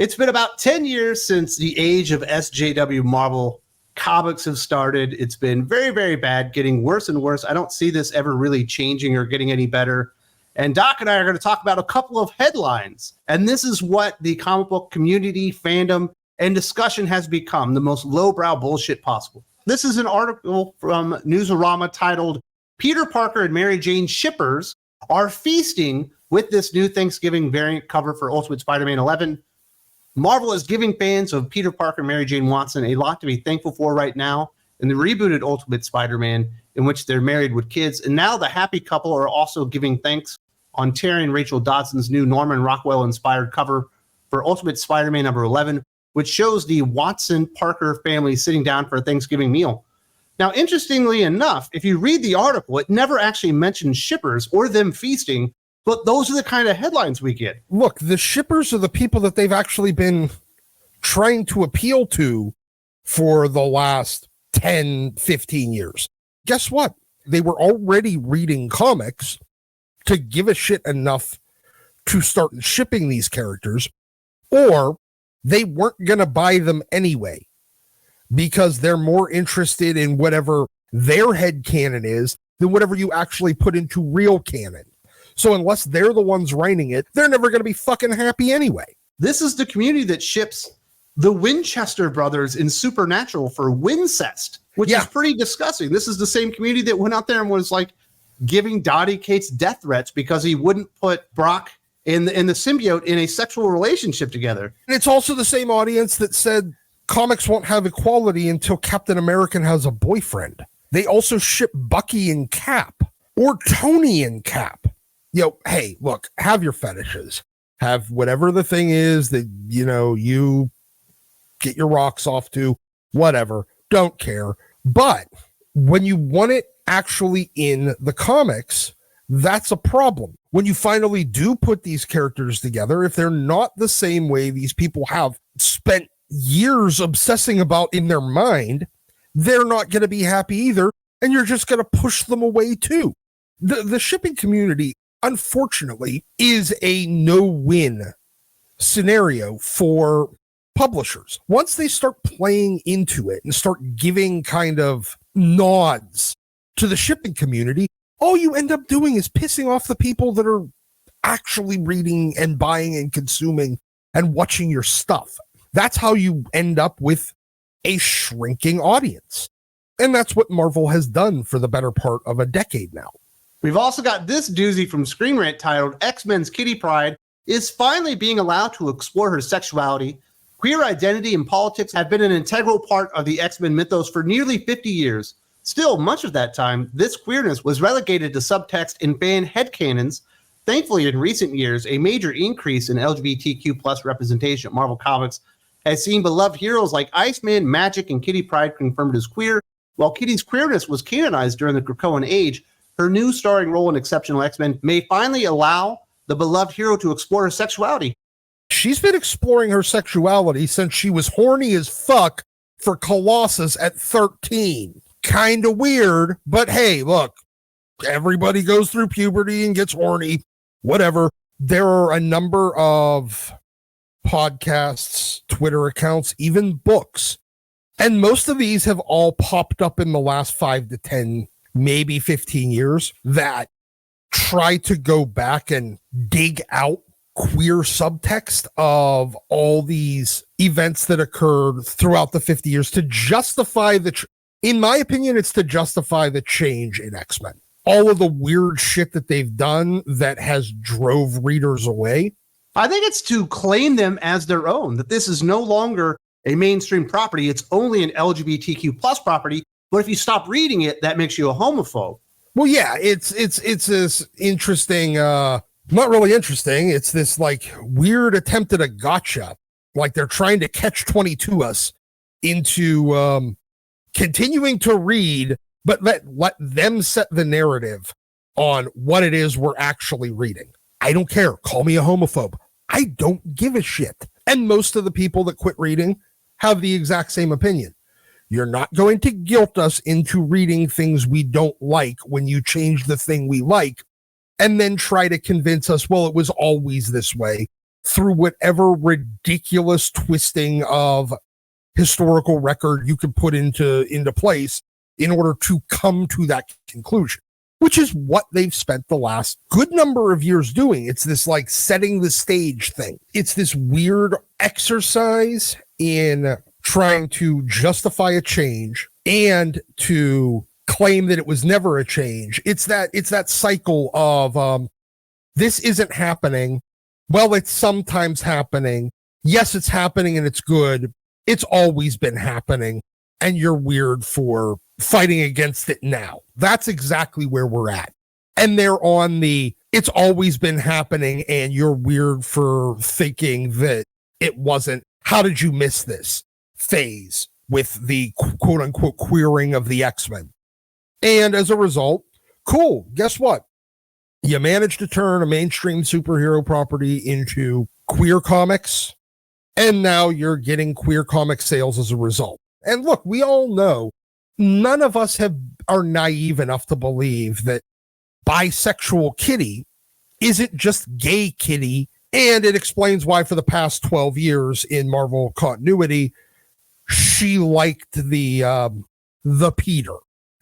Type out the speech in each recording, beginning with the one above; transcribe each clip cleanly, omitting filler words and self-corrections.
It's been about 10 years since the age of SJW Marvel comics have started. It's been very, very bad, getting worse and worse. I don't see this ever really changing or getting any better. And Doc and I are going to talk about a couple of headlines. And this is what the comic book community, fandom, and discussion has become, the most lowbrow bullshit possible. This is an article from Newsarama titled, Peter Parker and Mary Jane shippers are feasting with this new Thanksgiving variant cover for Ultimate Spider-Man 11. Marvel is giving fans of Peter Parker and Mary Jane Watson a lot to be thankful for right now in the rebooted Ultimate Spider-Man, in which they're married with kids. And now the happy couple are also giving thanks on Terry and Rachel Dodson's new Norman Rockwell-inspired cover for Ultimate Spider-Man number 11, which shows the Watson-Parker family sitting down for a Thanksgiving meal. Now, interestingly enough, if you read the article, it never actually mentions shippers or them feasting, but those are the kind of headlines we get. Look, the shippers are the people that they've actually been trying to appeal to for the last 10, 15 years. Guess what? They were already reading comics to give a shit enough to start shipping these characters, or they weren't going to buy them anyway because they're more interested in whatever their headcanon is than whatever you actually put into real canon. So unless they're the ones writing it, they're never going to be fucking happy anyway. This is the community that ships the Winchester brothers in Supernatural for Wincest, which is pretty disgusting. This is the same community that went out there and was like giving Dottie Cates death threats because he wouldn't put Brock and the symbiote in a sexual relationship together. And it's also the same audience that said comics won't have equality until Captain America has a boyfriend. They also ship Bucky and Cap, or Tony and Cap. Hey, look, have your fetishes. Have whatever the thing is that, you get your rocks off to, whatever. Don't care. But when you want it actually in the comics, that's a problem. When you finally do put these characters together, if they're not the same way these people have spent years obsessing about in their mind, they're not going to be happy either, and you're just going to push them away too. The shipping community, unfortunately, is a no-win scenario for publishers. Once they start playing into it and start giving kind of nods to the shipping community, all you end up doing is pissing off the people that are actually reading and buying and consuming and watching your stuff. That's how you end up with a shrinking audience. And that's what Marvel has done for the better part of a decade now. We've also got this doozy from Screen Rant titled, X-Men's Kitty Pryde is finally being allowed to explore her sexuality. Queer identity and politics have been an integral part of the X-Men mythos for nearly 50 years. Still, much of that time, this queerness was relegated to subtext in fan headcanons. Thankfully, in recent years, a major increase in LGBTQ plus representation at Marvel Comics has seen beloved heroes like Iceman, Magic, and Kitty Pryde confirmed as queer. While Kitty's queerness was canonized during the Krakoan Age, her new starring role in Exceptional X-Men may finally allow the beloved hero to explore her sexuality. She's been exploring her sexuality since she was horny as fuck for Colossus at 13. Kind of weird, but hey, look, everybody goes through puberty and gets horny, whatever. There are a number of podcasts, Twitter accounts, even books, and most of these have all popped up in the last 5 to 10, maybe 15 years that try to go back and dig out queer subtext of all these events that occurred throughout the 50 years to justify in my opinion, it's to justify the change in X-Men. All of the weird shit that they've done that has drove readers away. I think it's to claim them as their own, that this is no longer a mainstream property. It's only an LGBTQ plus property. But if you stop reading it, that makes you a homophobe. Well, yeah, it's this interesting, not really interesting. It's this like weird attempt at a gotcha. Like they're trying to catch 22 us into continuing to read, but let them set the narrative on what it is we're actually reading. I don't care. Call me a homophobe. I don't give a shit. And most of the people that quit reading have the exact same opinion. You're not going to guilt us into reading things we don't like when you change the thing we like and then try to convince us, well, it was always this way. through whatever ridiculous twisting of historical record you could put into place in order to come to that conclusion, which is what they've spent the last good number of years doing. It's this like setting the stage thing. It's this weird exercise in trying to justify a change and to claim that it was never a change. It's that cycle of this isn't happening. Well, it's sometimes happening. Yes, it's happening and it's good. It's always been happening, and you're weird for fighting against it now. That's exactly where we're at. And they're on the it's always been happening, and you're weird for thinking that it wasn't. How did you miss this phase with the quote unquote queering of the X-Men? And as a result, cool. Guess what? You managed to turn a mainstream superhero property into queer comics, and now you're getting queer comic sales as a result. And look, we all know none of us are naive enough to believe that bisexual Kitty isn't just gay Kitty, and it explains why for the past 12 years in Marvel continuity, she liked the Peter,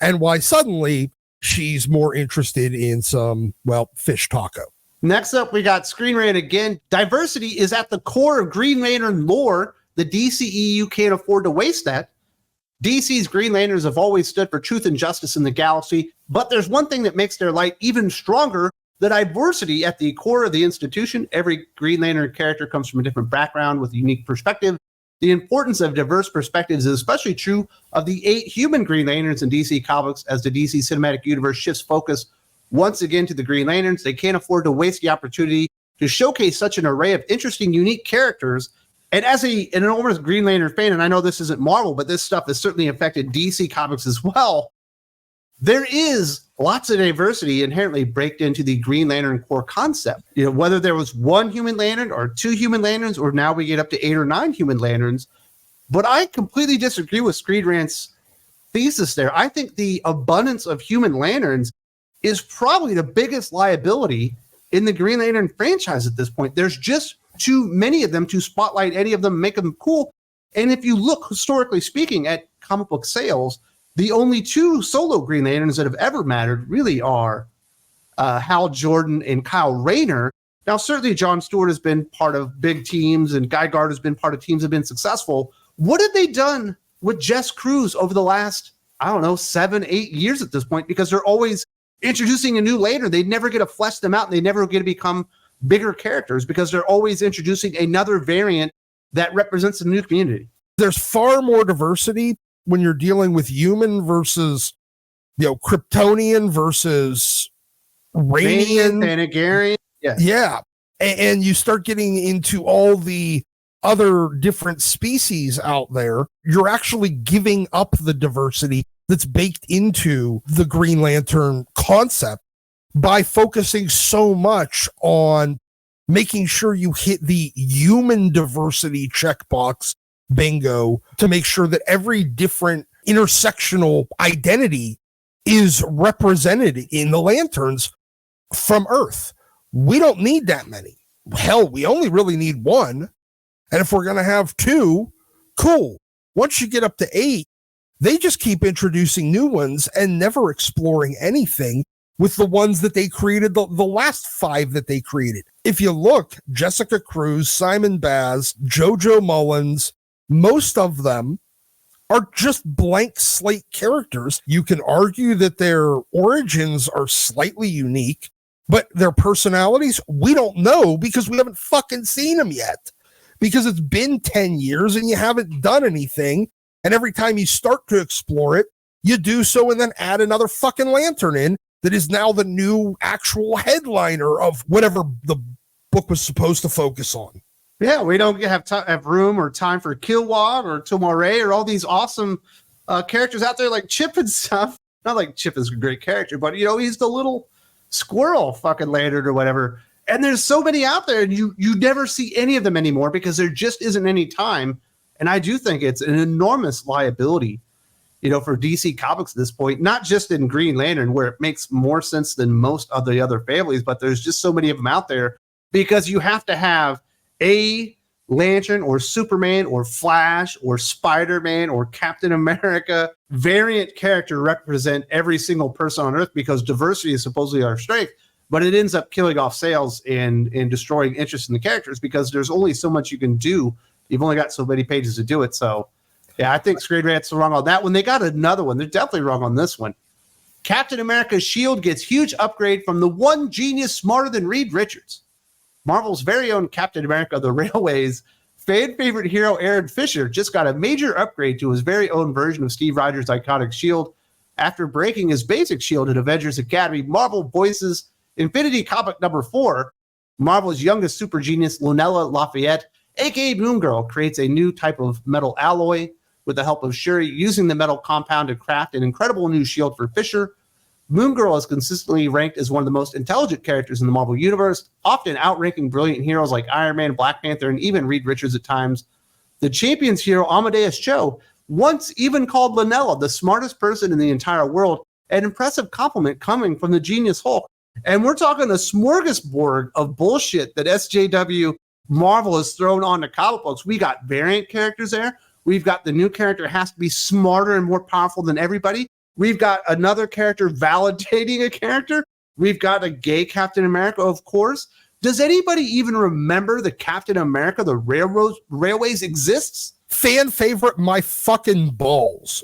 and why suddenly she's more interested in some, well, fish taco. Next up, we got Screen Rant again. Diversity is at the core of Green Lantern lore. The DCEU can't afford to waste that. DC's Green Lanterns have always stood for truth and justice in the galaxy, but there's one thing that makes their light even stronger: the diversity at the core of the institution. Every Green Lantern character comes from a different background with a unique perspective. The importance of diverse perspectives is especially true of the 8 human Green Lanterns in DC Comics as the DC Cinematic Universe shifts focus once again to the Green Lanterns. They can't afford to waste the opportunity to showcase such an array of interesting, unique characters. And as an enormous Green Lantern fan, and I know this isn't Marvel, but this stuff has certainly affected DC Comics as well, there is lots of diversity inherently baked into the Green Lantern core concept. You know, whether there was 1 human lantern or 2 human lanterns, or now we get up to 8 or 9 human lanterns. But I completely disagree with Screen Rant's thesis there. I think the abundance of human lanterns is probably the biggest liability in the Green Lantern franchise at this point. There's just too many of them to spotlight any of them, make them cool. And if you look historically speaking at comic book sales, the only 2 solo Green Lanterns that have ever mattered really are Hal Jordan and Kyle Rayner. Now, certainly John Stewart has been part of big teams, and Guy Gardner has been part of teams that have been successful. What have they done with Jess Cruz over the last, 7, 8 years at this point? Because they're always introducing a new Lantern. They never get to flesh them out, and they never get to become bigger characters because they're always introducing another variant that represents a new community. There's far more diversity when you're dealing with human versus, Kryptonian versus Radian, Thanagarian. Yeah. And you start getting into all the other different species out there. You're actually giving up the diversity that's baked into the Green Lantern concept by focusing so much on making sure you hit the human diversity checkbox bingo to make sure that every different intersectional identity is represented in the lanterns from Earth. We don't need that many. Hell, we only really need 1. And if we're going to have 2, cool. Once you get up to 8, they just keep introducing new ones and never exploring anything with the ones that they created, the last 5 that they created. If you look, Jessica Cruz, Simon Baz, JoJo Mullins, most of them are just blank slate characters. You can argue that their origins are slightly unique, but their personalities, we don't know because we haven't fucking seen them yet. Because it's been 10 years and you haven't done anything. And every time you start to explore it, you do so and then add another fucking lantern in that is now the new actual headliner of whatever the book was supposed to focus on. Yeah, we don't have room or time for Kilowog or Tomare or all these awesome characters out there like Chip and stuff. Not like Chip is a great character, but he's the little squirrel fucking lantern or whatever. And there's so many out there, and you never see any of them anymore because there just isn't any time. And I do think it's an enormous liability, for DC Comics at this point, not just in Green Lantern, where it makes more sense than most of the other families, but there's just so many of them out there because you have to have a Lantern or Superman or Flash or Spider-Man or Captain America variant character represent every single person on Earth, because diversity is supposedly our strength, but it ends up killing off sales and destroying interest in the characters because there's only so much you can do. You've only got so many pages to do it. So, yeah, I think Screen Rant's wrong on that one. They got another one. They're definitely wrong on this one. Captain America's shield gets huge upgrade from the one genius smarter than Reed Richards. Marvel's very own Captain America, the Railways fan favorite hero Aaron Fisher just got a major upgrade to his very own version of Steve Rogers' iconic shield. After breaking his basic shield in Avengers Academy, Marvel voices Infinity Comic number 4. Marvel's youngest super genius, Lunella Lafayette, aka Moon Girl, creates a new type of metal alloy with the help of Shuri, using the metal compound to craft an incredible new shield for Fisher. Moon Girl is consistently ranked as one of the most intelligent characters in the Marvel Universe, often outranking brilliant heroes like Iron Man, Black Panther, and even Reed Richards at times. The Champions hero Amadeus Cho once even called Lunella the smartest person in the entire world, an impressive compliment coming from the genius Hulk. And we're talking a smorgasbord of bullshit that SJW Marvel has thrown on the comic books. We got variant characters there. We've got the new character has to be smarter and more powerful than everybody. We've got another character validating a character. We've got a gay Captain America, of course. Does anybody even remember the Captain America, the Railways exists? Fan favorite, my fucking balls.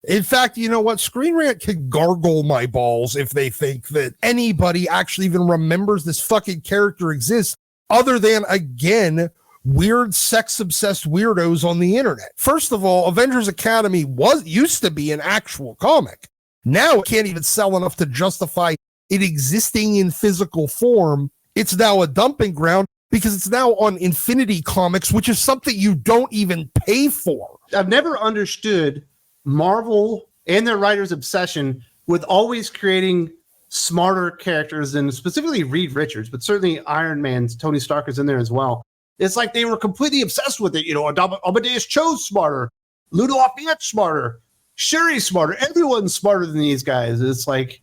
In fact, you know what? Screen Rant can gargle my balls if they think that anybody actually even remembers this fucking character exists, other than, again, weird sex-obsessed weirdos on the internet. First of all, Avengers Academy used to be an actual comic. Now it can't even sell enough to justify it existing in physical form. It's now a dumping ground because it's now on Infinity Comics, which is something you don't even pay for. I've never understood Marvel and their writers' obsession with always creating smarter characters, and specifically Reed Richards, but certainly Iron Man's Tony Stark is in there as well. It's like they were completely obsessed with it. You know, Amadeus Cho's smarter, Ludo Lafayette's smarter, Shuri's smarter. Everyone's smarter than these guys. It's like,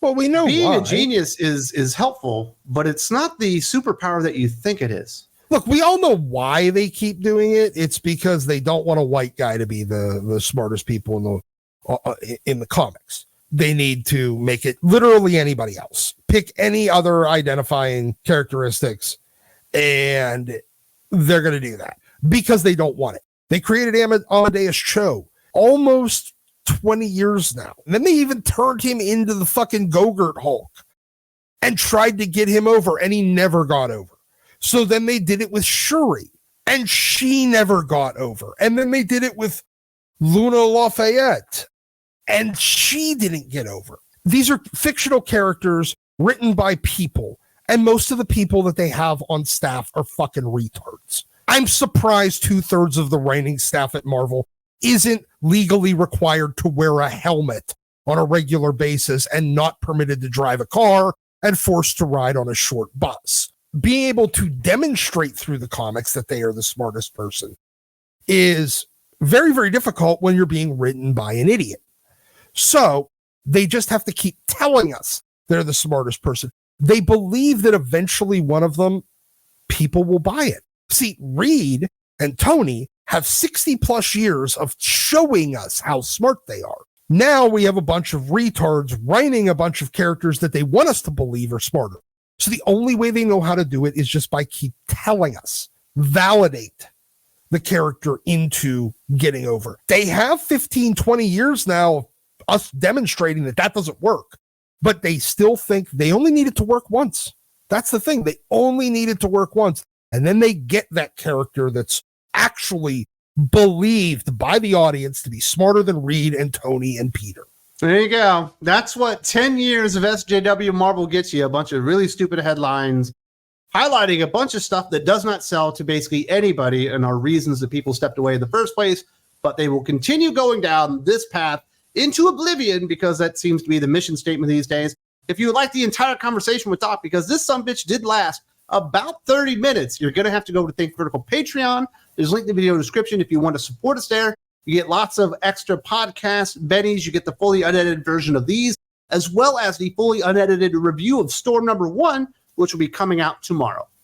well, we know being why. a genius is helpful, but it's not the superpower that you think it is. Look, we all know why they keep doing it. It's because they don't want a white guy to be the smartest people in the comics. They need to make it literally anybody else. Pick any other identifying characteristics, and they're going to do that because they don't want it. They created Amadeus Cho almost 20 years now. And then they even turned him into the fucking Go-Gurt Hulk and tried to get him over, and he never got over. So then they did it with Shuri, and she never got over. And then they did it with Luna Lafayette, and she didn't get over. These are fictional characters written by people, and most of the people that they have on staff are fucking retards. I'm surprised 2/3 of the writing staff at Marvel isn't legally required to wear a helmet on a regular basis and not permitted to drive a car and forced to ride on a short bus. Being able to demonstrate through the comics that they are the smartest person is very, very difficult when you're being written by an idiot. So they just have to keep telling us they're the smartest person. They believe that eventually one of them, people will buy it. See, Reed and Tony have 60 plus years of showing us how smart they are. Now we have a bunch of retards writing a bunch of characters that they want us to believe are smarter. So the only way they know how to do it is just by keep telling us, validate the character into getting over. They have 15, 20 years now of us demonstrating that doesn't work, but they still think they only need it to work once. That's the thing. They only need it to work once. And then they get that character that's actually believed by the audience to be smarter than Reed and Tony and Peter. There you go. That's what 10 years of SJW Marvel gets you. A bunch of really stupid headlines highlighting a bunch of stuff that does not sell to basically anybody and are reasons that people stepped away in the first place. But they will continue going down this path into oblivion because that seems to be the mission statement these days. If you would like the entire conversation with Doc, because this sumbitch did last about 30 minutes, you're going to have to go to Think Vertical Patreon. There's a link in the video description if you want to support us there. You get lots of extra podcast bennies. You get the fully unedited version of these, as well as the fully unedited review of Storm number 1, which will be coming out tomorrow.